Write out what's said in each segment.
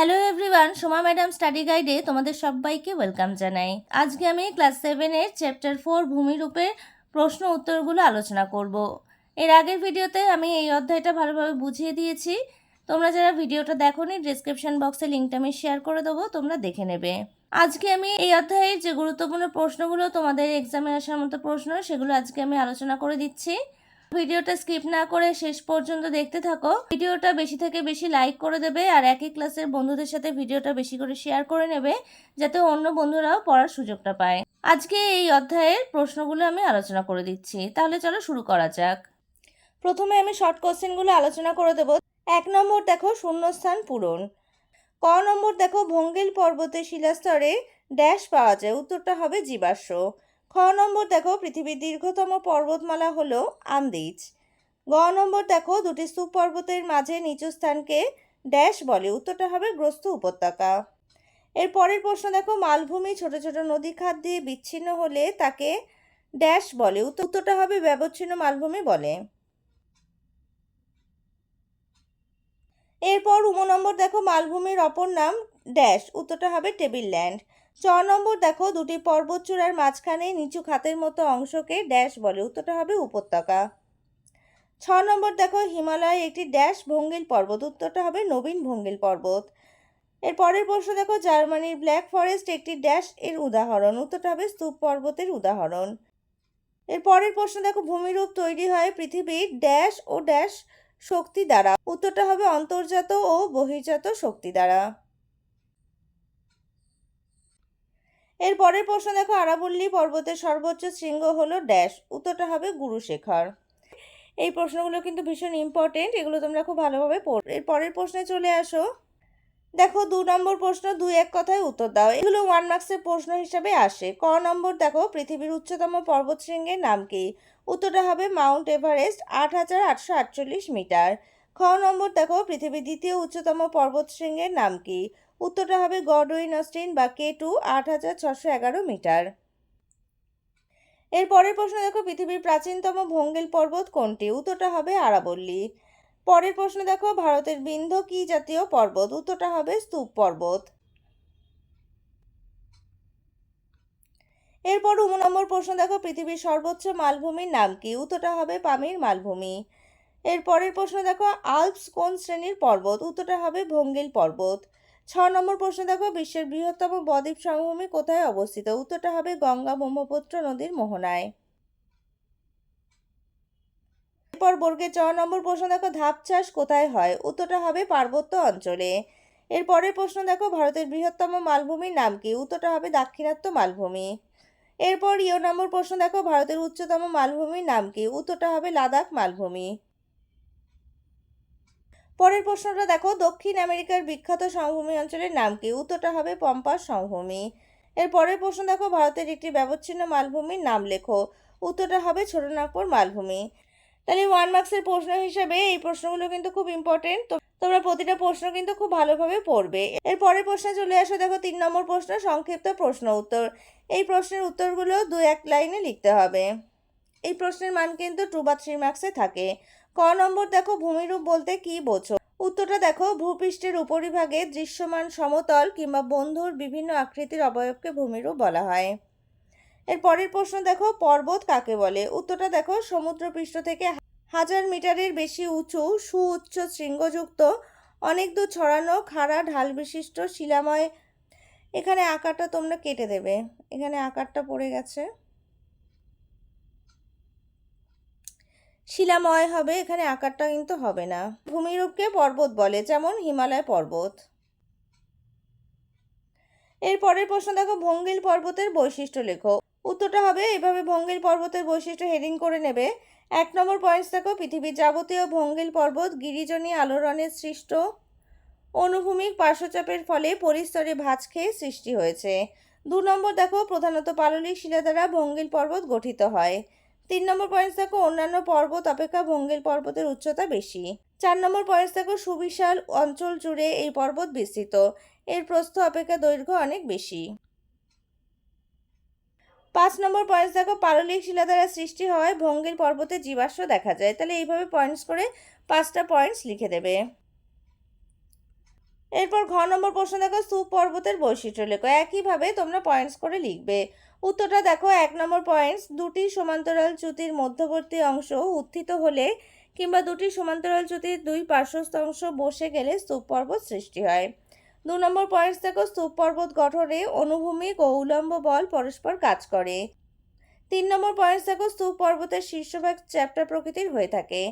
Hello everyone, Soma madam study গাইডে তোমাদের সবাইকে ওয়েলকাম জানাই। আজকে আমি ক্লাস 7-এর চ্যাপ্টার 4 ভূমিরূপের প্রশ্ন উত্তরগুলো আলোচনা করব। এর আগের ভিডিওতে আমি এই অধ্যায়টা ভালোভাবে বুঝিয়ে দিয়েছি। তোমরা যারা ভিডিওটা দেখোনি, ডেসক্রিপশন বক্সে লিঙ্কটা আমি শেয়ার করে দেবো, তোমরা দেখে নেবে। আজকে আমি এই অধ্যায়ের যে গুরুত্বপূর্ণ প্রশ্নগুলো তোমাদের এক্সামে আসার মতো প্রশ্ন, সেগুলো আজকে আমি আলোচনা করে দিচ্ছি। ভিডিওটা স্কিপ না করে শেষ পর্যন্ত দেখতে থাকো। ভিডিওটা বেশি থেকে বেশি লাইক করে দেবে আর একই ক্লাসের বন্ধুদের সাথে ভিডিওটা বেশি করে শেয়ার করে নেবে, যাতে অন্য বন্ধুরাও পড়ার সুযোগটা পায়। আজকে এই অধ্যায়ের প্রশ্নগুলো আমি আলোচনা করে দিচ্ছি। তাহলে চলো শুরু করা যাক। প্রথমে আমি শর্ট কোশ্চেনগুলো আলোচনা করে দেবো। 1 নম্বর দেখো, শূন্যস্থান পূরণ। ক নম্বর দেখো, ভঙ্গিল পর্বতের শিলাস্তরে ড্যাশ পাওয়া যায়, উত্তরটা হবে জীবাশ্ম। খ নম্বর দেখো, পৃথিবীর দীর্ঘতম পর্বতমালা হলো আন্দিজ। গ নম্বর দেখো, দুটি স্তূপ পর্বতের মাঝে নিচু স্থানকে ড্যাশ বলে, উত্তরটা হবে গ্রস্ত উপত্যকা। এর পরের প্রশ্ন দেখো, মালভূমি ছোট ছোট নদী খাত দিয়ে বিচ্ছিন্ন হলে তাকে ড্যাশ বলে, উত্তরটা হবে ব্যবচ্ছিন্ন মালভূমি বলে। এরপর নম্বর দেখো, মালভূমির অপর নাম ড্যাশ, উত্তরটা হবে টেবিল ল্যান্ড। চ নম্বর দেখো, দুটি পর্বতচূড়ার মাঝখানে নিচু খাতের মতো অংশকে ড্যাশ বলে, উত্তরটা হবে উপত্যকা। 6 নম্বর দেখো, হিমালয় একটি ড্যাশ ভঙ্গিল পর্বত, উত্তরটা হবে নবীন ভঙ্গিল পর্বত। এর পরের প্রশ্ন দেখো, জার্মানির ব্ল্যাক ফরেস্ট একটি ড্যাশ এর উদাহরণ, উত্তরটা হবে স্তূপ পর্বতের উদাহরণ। এর পরের প্রশ্ন দেখো, ভূমিরূপ তৈরি হয় পৃথিবীর ড্যাশ ও ড্যাশ শক্তি দ্বারা, উত্তরটা হবে অন্তর্জাত ও বহির্জাত শক্তি দ্বারা। এর পরের প্রশ্ন দেখো, আরাবল্লী পর্বতের সর্বোচ্চ শৃঙ্গ হলো ড্যাশ, উত্তরটা হবে গুরুশেখর। এই প্রশ্নগুলো কিন্তু ভীষণ ইম্পর্টেন্ট, এগুলো তোমরা খুব ভালোভাবে পড়ো। এর পরের প্রশ্নে চলে আসো। দেখো 2 নম্বর প্রশ্ন, 2-1 কথায় উত্তর দাও। এগুলো 1 মার্কসের প্রশ্ন হিসাবে আসে। ক নম্বর দেখো, পৃথিবীর উচ্চতম পর্বতশৃঙ্গের নাম কি, উত্তরটা হবে মাউন্ট এভারেস্ট, 8,848 মিটার। খ নম্বর দেখো, পৃথিবীর দ্বিতীয় উচ্চতম পর্বতশৃঙ্গের নাম কি, উত্তরটা হবে গডউইন অস্টিন বা K2, 8,611 মিটার। এর পরের প্রশ্ন দেখো, পৃথিবীর প্রাচীনতম ভঙ্গিল পর্বত কোনটি, উত্তরটা হবে আরাবল্লী। পরের প্রশ্ন দেখো, ভারতের বিন্ধ্য কি জাতীয় পর্বত, উত্তরটা হবে স্তূপ পর্বত। এরপর 2 নম্বর প্রশ্ন দেখো, পৃথিবীর সর্বোচ্চ মালভূমির নাম কি, উত্তরটা হবে পামির মালভূমি। এর পরের প্রশ্ন দেখো, আল্পস কোন শ্রেণীর পর্বত, উত্তরটা হবে ভঙ্গিল পর্বত। 6 নম্বর প্রশ্ন দেখো, বিশ্বের বৃহত্তম বদ্বীপ সমভূমি কোথায় অবস্থিত, উত্তরটা হবে গঙ্গা ব্রহ্মপুত্র নদীর মোহনায়। এরপর বর্গের 4 নম্বর প্রশ্ন দেখো, ধাপ চাষ কোথায় হয়, উত্তরটা হবে পার্বত্য অঞ্চলে। এর পরের প্রশ্ন দেখো, ভারতের বৃহত্তম মালভূমির নাম কি, উত্তরটা হবে দাক্ষিণাত্য মালভূমি। এরপর নম্বর প্রশ্ন দেখো, ভারতের উচ্চতম মালভূমির নাম কি, উত্তরটা হবে লাদাখ মালভূমি। পরের প্রশ্নটা দেখো, দক্ষিণ আমেরিকার বিখ্যাত সমভূমি অঞ্চলের নাম কি, উত্তরটা হবে পম্পাস সমভূমি। এর পরের প্রশ্ন দেখো, ভারতের একটি ব্যবচ্ছিন্ন মালভূমির নাম লেখো, উত্তরটা হবে ছোটনাগপুর মালভূমি। তাহলে 1 মার্কসের প্রশ্ন হিসেবে এই প্রশ্নগুলো কিন্তু খুব ইম্পর্টেন্ট, তোমরা প্রতিটা প্রশ্ন কিন্তু খুব ভালোভাবে পড়বে। এর পরের প্রশ্নে চলে আসো। দেখো 3 নম্বর প্রশ্ন, সংক্ষিপ্ত প্রশ্ন উত্তর। এই প্রশ্নের উত্তরগুলো 2-1 লাইনে লিখতে হবে। এই প্রশ্নের মান কিন্তু 2 বা 3 মার্কসে থাকে। ক নম্বর দেখো, ভূমিরূপ বলতে কি বোঝো, উত্তরটা দেখো, ভূপৃষ্ঠের উপরিভাগে দৃশ্যমান সমতল কিংবা বন্ধুর বিভিন্ন আকৃতির অবয়বকে ভূমিরূপ বলা হয়। এর পরের প্রশ্ন দেখো, পর্বত কাকে বলে, উত্তরটা দেখো, সমুদ্রপৃষ্ঠ থেকে 1000 মিটারের বেশি উঁচু সুউচ্চ শৃঙ্গযুক্ত অনেক দূর ছড়ানো খাড়া ঢাল বিশিষ্ট শিলাময়। এখানে আকারটা তোমরা কেটে দেবে, এখানে আকারটা পড়ে গেছে, শিলাময় হবে, এখানে আকারটা কিন্তু হবে না। ভূমিরূপকে পর্বত বলে, যেমন হিমালয় পর্বত। এর পরের প্রশ্ন দেখো, ভঙ্গিল পর্বতের বৈশিষ্ট্য লেখো, উত্তরটা হবে এভাবে, ভঙ্গিল পর্বতের বৈশিষ্ট্য হেডিং করে নেবে। 1 নম্বর পয়েন্টস দেখো, পৃথিবীর যাবতীয় ভঙ্গিল পর্বত গিরিজনী আলোড়নের সৃষ্ট অনুভূমিক পার্শ্বচাপের ফলে পরিস্তরে ভাঁজ খেয়ে সৃষ্টি হয়েছে। 2 নম্বর দেখো, প্রধানত পাললিক শিলা দ্বারা ভঙ্গিল পর্বত গঠিত হয়। 3 নম্বর পয়েন্টস দেখো, অন্যান্য পর্বত অপেক্ষা ভঙ্গিল পর্বতের উচ্চতা বেশি। 4 নম্বর পয়েন্টস দেখো, সুবিশাল অঞ্চল জুড়ে এই পর্বত বিস্তৃত, এর প্রস্থ অপেক্ষা দৈর্ঘ্য অনেক বেশি। 5 নম্বর পয়েন্টস দেখো, পাললিক শিলা দ্বারা সৃষ্টি হওয়ায় ভঙ্গিল পর্বতে জীবাশ্ম দেখা যায়। তাহলে এইভাবে পয়েন্টস করে 5টা পয়েন্টস লিখে দেবে। এরপর ঘ নম্বর প্রশ্ন দেখো, স্তূপ পর্বতের বৈশিষ্ট্য লেখো। একইভাবে তোমরা পয়েন্টস করে লিখবে। উত্তরটা দেখো, 1 নম্বর পয়েন্টস, দুটি সমান্তরাল চ্যুতির মধ্যবর্তী অংশ উত্থিত হলে কিংবা দুটি সমান্তরাল চ্যুতির দুই পার্শ্বস্থ অংশ বসে গেলে স্তূপ পর্বত সৃষ্টি হয়। 2 নম্বর পয়েন্টস দেখো, স্তূপ পর্বত গঠনে অনুভূমিক ও উলম্ব বল পরস্পর কাজ করে। 3 নম্বর পয়েন্টস দেখো, স্তূপ পর্বতের শীর্ষভাগ চ্যাপ্টা প্রকৃতির হয়ে থাকে।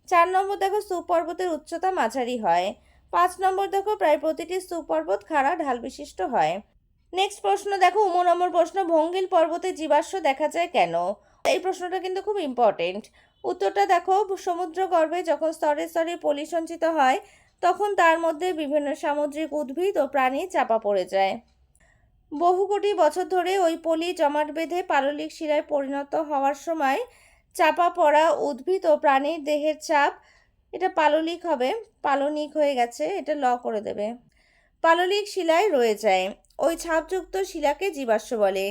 4 নম্বর দেখো, স্তূপ পর্বতের উচ্চতা মাঝারি হয়। 5 নম্বর দেখো, প্রায় প্রতিটি স্তূপ পর্বত খাড়া ঢাল বিশিষ্ট হয়। নেক্সট প্রশ্ন দেখো, 19 নম্বর প্রশ্ন, ভঙ্গিল পর্বতে জীবাশ্ম দেখা যায় কেন? এই প্রশ্নটা কিন্তু খুব ইম্পর্টেন্ট। উত্তরটা দেখো, সমুদ্র গর্ভে যখন স্তরে স্তরে পলি সঞ্চিত হয় তখন তার মধ্যে বিভিন্ন সামুদ্রিক উদ্ভিদ ও প্রাণী চাপা পড়ে যায়। বহু কোটি বছর ধরে ওই পলি জমাট বেঁধে পাললিক শিলায় পরিণত হওয়ার সময় চাপা পড়া উদ্ভিদ ও প্রাণীর দেহের চাপ, এটা পাললিক হবে, পালনিক হয়ে গেছে, এটা ল করে দেবে, পাললিক শিলায় রয়ে যায়। ওই ছাপযুক্ত শিলাকে জীবাশ্ম বলে।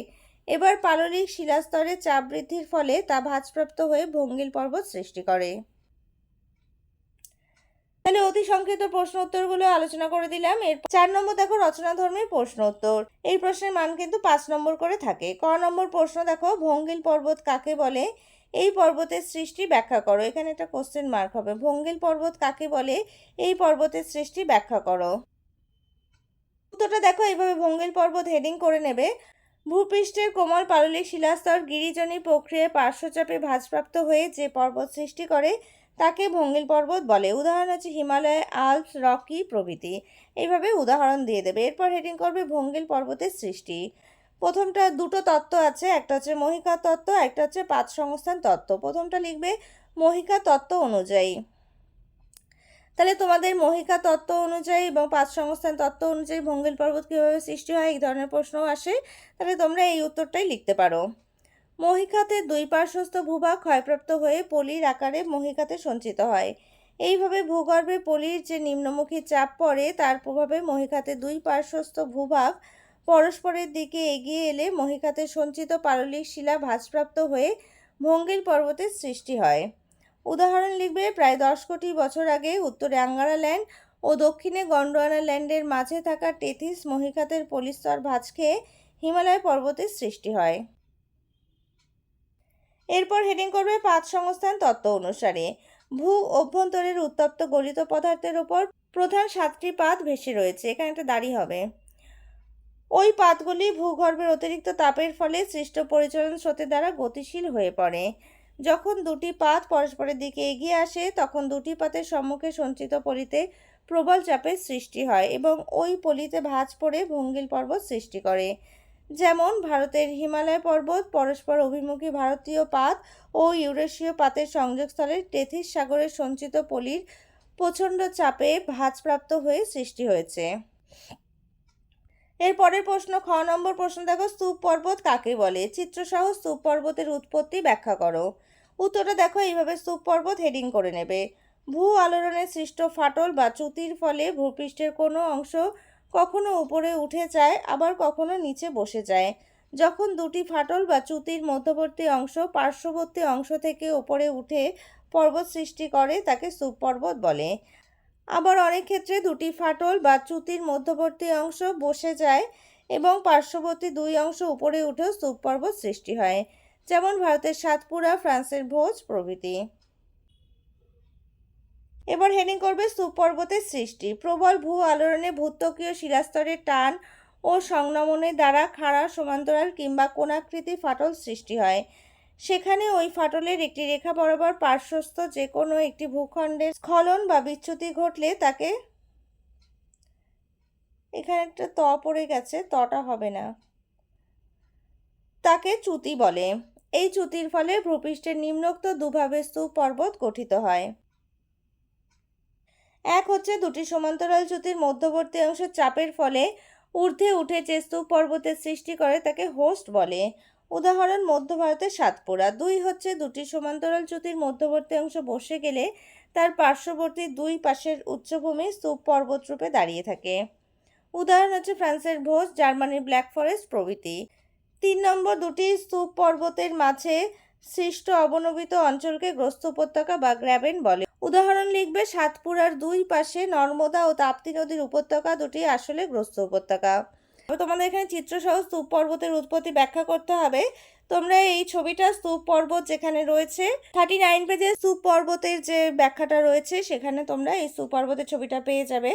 এবার পাললিক শিলাস্তরে চাপ বৃদ্ধির ফলে তা ভাঁজপ্রাপ্ত হয়ে ভঙ্গিল পর্বত সৃষ্টি করে। তাহলে অতি সংক্ষিপ্ত প্রশ্ন উত্তরগুলো আলোচনা করে দিলাম। এর 4 নম্বর দেখো, রচনা ধর্মীর প্রশ্ন উত্তর। এই প্রশ্নের মান কিন্তু 5 নম্বর করে থাকে। ক নম্বর প্রশ্ন দেখো, ভঙ্গিল পর্বত কাকে বলে? এই পর্বতের সৃষ্টি ব্যাখ্যা করো। এখানে একটা কোশ্চেন মার্ক হবে, ভঙ্গিল পর্বত কাকে বলে, এই পর্বতের সৃষ্টি ব্যাখ্যা করো। উত্তরটা দেখো এইভাবে, ভঙ্গিল পর্বত হেডিং করে নেবে। ভূপৃষ্ঠের কোমল পাললিক শিলাস্তর গিরিজনী প্রক্রিয়ায় পার্শ্বচাপে ভাঁজপ্রাপ্ত হয়ে যে পর্বত সৃষ্টি করে তাকে ভঙ্গিল পর্বত বলে। উদাহরণ হচ্ছে হিমালয়, আল্পস, রকি প্রভৃতি। এইভাবে উদাহরণ দিয়ে দেবে। এরপর হেডিং করবে ভঙ্গিল পর্বতের সৃষ্টি। প্রথমটা দুটো তত্ত্ব আছে, একটা হচ্ছে মহিকা তত্ত্ব, একটা হচ্ছে পাত সংস্থান তত্ত্ব। প্রথমটা লিখবে মহিকা তত্ত্ব অনুযায়ী। তাহলে তোমাদের মহিকা তত্ত্ব অনুযায়ী এবং পাত সংস্থান তত্ত্ব অনুযায়ী ভঙ্গিল পর্বত কীভাবে সৃষ্টি হয়, এই ধরনের প্রশ্নও আসে। তাহলে তোমরা এই উত্তরটাই লিখতে পারো। মহিকাতে দুই পার্শ্বস্থ ভূভাগ ক্ষয়প্রাপ্ত হয়ে পলির আকারে মহিকাতে সঞ্চিত হয়। এইভাবে ভূগর্ভে পলির যে নিম্নমুখী চাপ পড়ে তার প্রভাবে মহিকাতে দুই পার্শ্বস্থ ভূভাগ পরস্পরের দিকে এগিয়ে এলে মহিকাতে সঞ্চিত পাললিক শিলা ভাঁজপ্রাপ্ত হয়ে ভঙ্গিল পর্বতের সৃষ্টি হয়। উদাহরণ লিখবে, প্রায় 10 কোটি বছর আগে উত্তরে আঙ্গারা ল্যান্ড ও দক্ষিণে গন্ডোয়ানা ল্যান্ডের মাঝে থাকা টেথিস মহিকাতের পলিস্তর ভাঁজ খেয়ে হিমালয় পর্বতের সৃষ্টি হয়। এরপর হেডিং করবে পাত সংস্থান তত্ত্ব অনুসারে। ভূ অভ্যন্তরের উত্তপ্ত গলিত পদার্থের উপর প্রধান 7টি পাত ভেসে রয়েছে। এখানে একটা দাড়ি হবে। ওই পাতগুলি ভূগর্ভের অতিরিক্ত তাপের ফলে সৃষ্ট পরিচলন স্রোতের দ্বারা গতিশীল হয়ে পড়ে। যখন দুটি পাত পরস্পরের দিকে এগিয়ে আসে তখন দুটি পাতের সম্মুখে সঞ্চিত পলিতে প্রবল চাপের সৃষ্টি হয় এবং ওই পলিতে ভাঁজ পড়ে ভঙ্গিল পর্বত সৃষ্টি করে। যেমন ভারতের হিমালয় পর্বত পরস্পর অভিমুখী ভারতীয় পাত ও ইউরেশীয় পাতের সংযোগস্থলে টেথিস সাগরের সঞ্চিত পলির প্রচণ্ড চাপে ভাঁজপ্রাপ্ত হয়ে সৃষ্টি হয়েছে। এর পরের প্রশ্ন, খ নম্বর প্রশ্ন দেখো, স্তূপ পর্বত কাকে বলে? চিত্রসহ স্তূপ পর্বতের উৎপত্তি ব্যাখ্যা করো। উত্তরটা দেখো এইভাবে, স্তূপ পর্বত হেডিং করে নেবে। ভূ আলোড়নে সৃষ্ট ফাটল বা চ্যুতির ফলে ভূপৃষ্ঠের কোনো অংশ কখনো উপরে উঠে যায় আবার কখনো নিচে বসে যায়। যখন দুটি ফাটল বা চ্যুতির মধ্যবর্তী অংশ পার্শ্ববর্তী অংশ থেকে উপরে উঠে পর্বত সৃষ্টি করে তাকে স্তূপ পর্বত বলে। আবার অনেক ক্ষেত্রে দুটি ফাটল বা চ্যুতির মধ্যবর্তী অংশ বসে যায় এবং পার্শ্ববর্তী দুই অংশ উপরে উঠেও স্তূপ পর্বত সৃষ্টি হয়, যেমন ভারতের সাতপুরা, ফ্রান্সের ভোজ প্রভৃতি। এবার হেডিং করবে স্তূপ পর্বতের সৃষ্টি। প্রবল ভূ আলোড়নে ভূত্বকীয় শিলাস্তরের টান ও সংনমনের দ্বারা খাড়া সমান্তরাল কিংবা কোণাকৃতি ফাটল সৃষ্টি হয়। সেখানে ওই ফাটলের একটি রেখা বরাবর পার্শ্বস্থ যে কোনো একটি ভূখণ্ডের স্খলন বা বিচ্যুতি ঘটলে তাকে, এখানে একটা ত পড়ে গেছে, তটা হবে না, তাকে চ্যুতি বলে। এই চ্যুতির ফলে ভূপৃষ্ঠের নিম্নোক্ত দুভাবে স্তূপ পর্বত গঠিত হয়। এক হচ্ছে দুটি সমান্তরাল চ্যুতির মধ্যবর্তী অংশের চাপের ফলে ঊর্ধ্বে উঠে যে স্তূপ পর্বতের সৃষ্টি করে তাকে হোস্ট বলে। উদাহরণ মধ্য ভারতের সাতপুরা। 2 হচ্ছে দুটি সমান্তরাল চ্যুতির মধ্যবর্তী অংশ বসে গেলে তার পার্শ্ববর্তী দুই পাশের উচ্চভূমি স্তূপ পর্বত রূপে দাঁড়িয়ে থাকে। উদাহরণ হচ্ছে ফ্রান্সের ভোজ, জার্মানির ব্ল্যাক ফরেস্ট প্রভৃতি। 3 নম্বর, দুটি স্তূপ পর্বতের মাঝে সৃষ্ট অবনমিত অঞ্চলকে গ্রস্ত উপত্যকা বা গ্র্যাবেন বলে। উদাহরণ লিখবে সাতপুরার দুই পাশে নর্মদা ও তাপ্তি নদীর উপত্যকা দুটি আসলে গ্রস্ত উপত্যকা। তোমাদের এখানে চিত্রসহ স্তূপ পর্বতের উৎপত্তি ব্যাখ্যা করতে হবে। তোমরা এই ছবিটা স্তূপ পর্বত যেখানে রয়েছে 39 পেজে স্তূপ পর্বতের যে ব্যাখ্যাটা রয়েছে সেখানে তোমরা এই স্তূপ পর্বতের ছবিটা পেয়ে যাবে,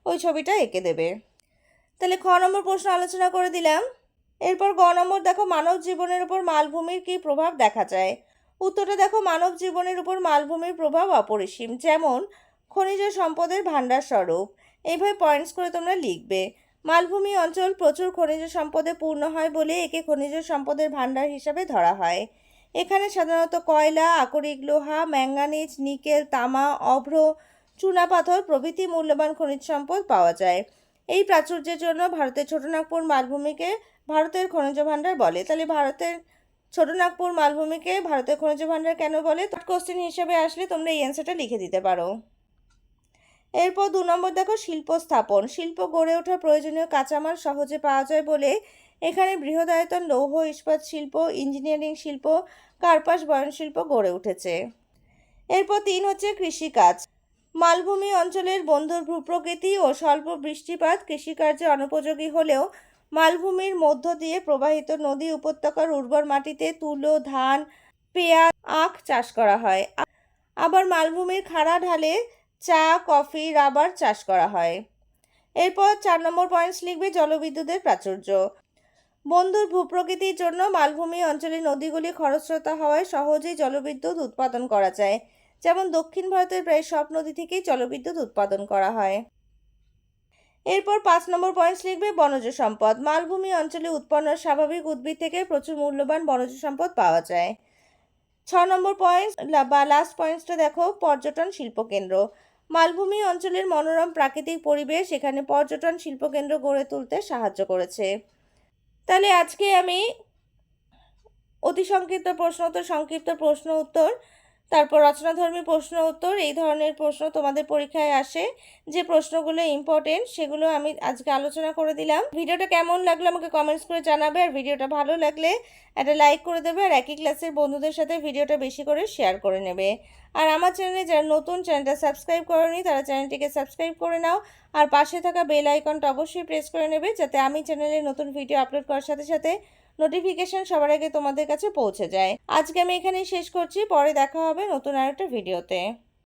ওই ছবিটা এঁকে দেবে। তাহলে খ নম্বর প্রশ্ন আলোচনা করে দিলাম। এরপর গ নম্বর দেখো, মানব জীবনের উপর মালভূমির কি প্রভাব দেখা যায়। উত্তরটা দেখো, মানব জীবনের উপর মালভূমির প্রভাব অপরিসীম, যেমন খনিজ সম্পদের ভাণ্ডার স্বরূপ। এইভাবে পয়েন্টস করে তোমরা লিখবে। মালভূমি অঞ্চল প্রচুর খনিজ সম্পদে পূর্ণ হয় বলে একে খনিজ সম্পদের ভাণ্ডার হিসাবে ধরা হয়। এখানে সাধারণত কয়লা, আকরিক লোহা, ম্যাঙ্গানিজ, নিকেল, তামা, অভ্র, চুনাপাথর প্রভৃতি মূল্যবান খনিজ সম্পদ পাওয়া যায়। এই প্রাচুর্যের জন্য ভারতের ছোটনাগপুর মালভূমিকে ভারতের খনিজ ভাণ্ডার বলে। তাহলে ভারতের ছোটনাগপুর মালভূমিকে ভারতের খনিজ ভাণ্ডার কেন বলে, কোশ্চেন হিসেবে আসলে তোমরা এই অ্যান্সারটা লিখে দিতে পারো। এরপর 2 নম্বর দেখো, শিল্প স্থাপন। শিল্প গড়ে ওঠার প্রয়োজনীয় কাঁচামাল সহজে পাওয়া যায় বলে এখানে বৃহদায়তন লৌহ ইস্পাত শিল্প, ইঞ্জিনিয়ারিং শিল্প, কার্পাস বয়ন শিল্প গড়ে উঠেছে। এরপর 3 হচ্ছে কৃষিকাজ। মালভূমি অঞ্চলের বন্ধুর ভূপ্রকৃতি ও স্বল্প বৃষ্টিপাত কৃষিকার্যে অনুপযোগী হলেও মালভূমির মধ্য দিয়ে প্রবাহিত নদী উপত্যকার উর্বর মাটিতে তুলো, ধান, পেঁয়াজ, আখ চাষ করা হয়। আবার মালভূমির খাড়া ঢালে চা, কফি, রাবার চাষ করা হয়। এরপর 4 নম্বর পয়েন্টস লিখবে, জলবিদ্যুতের প্রাচুর্য। বন্ধুর ভূপ্রকৃতির জন্য মালভূমি অঞ্চলে নদীগুলি খরস্রোতা হওয়ায় সহজেই জলবিদ্যুৎ উৎপাদন করা যায়। যেমন দক্ষিণ ভারতের প্রায় সব নদী থেকেই জলবিদ্যুৎ উৎপাদন করা হয়। এরপর 5 নম্বর পয়েন্টস লিখবে, বনজ সম্পদ। মালভূমি অঞ্চলে উৎপন্ন স্বাভাবিক উদ্ভিদ থেকে প্রচুর মূল্যবান বনজ সম্পদ পাওয়া যায়। 6 নম্বর পয়েন্টস বা লাস্ট পয়েন্টসটা দেখো, পর্যটন শিল্পকেন্দ্র। মালভূমি অঞ্চলের মনোরম প্রাকৃতিক পরিবেশ এখানে পর্যটন শিল্পকেন্দ্র গড়ে তুলতে সাহায্য করেছে। তাহলে আজকে আমি অতি সংক্ষিপ্ত প্রশ্ন উত্তর, সংক্ষিপ্ত প্রশ্ন উত্তর, তারপর রচনাধর্মী প্রশ্ন উত্তর, এই ধরনের প্রশ্ন তোমাদের পরীক্ষায় আসে, যে প্রশ্নগুলো ইম্পর্টেন্ট সেগুলো আমি আজকে আলোচনা করে দিলাম। ভিডিওটা কেমন লাগলো আমাকে কমেন্টস করে জানাবে, আর ভিডিওটা ভালো লাগলে একটা লাইক করে দেবে, আর একই ক্লাসের বন্ধুদের সাথে ভিডিওটা বেশি করে শেয়ার করে নেবে। আর আমার চ্যানেলে যারা নতুন, চ্যানেলটা সাবস্ক্রাইব করোনি তারা চ্যানেলটিকে সাবস্ক্রাইব করে নাও, আর পাশে থাকা বেল আইকনটা অবশ্যই প্রেস করে নেবে যাতে আমি চ্যানেলে নতুন ভিডিও আপলোড করার সাথে সাথে নোটিফিকেশন সবার আগে তোমাদের কাছে পৌঁছে যায়। আজকে আমি এখানেই শেষ করছি, পরে দেখা হবে নতুন আরেকটা ভিডিওতে।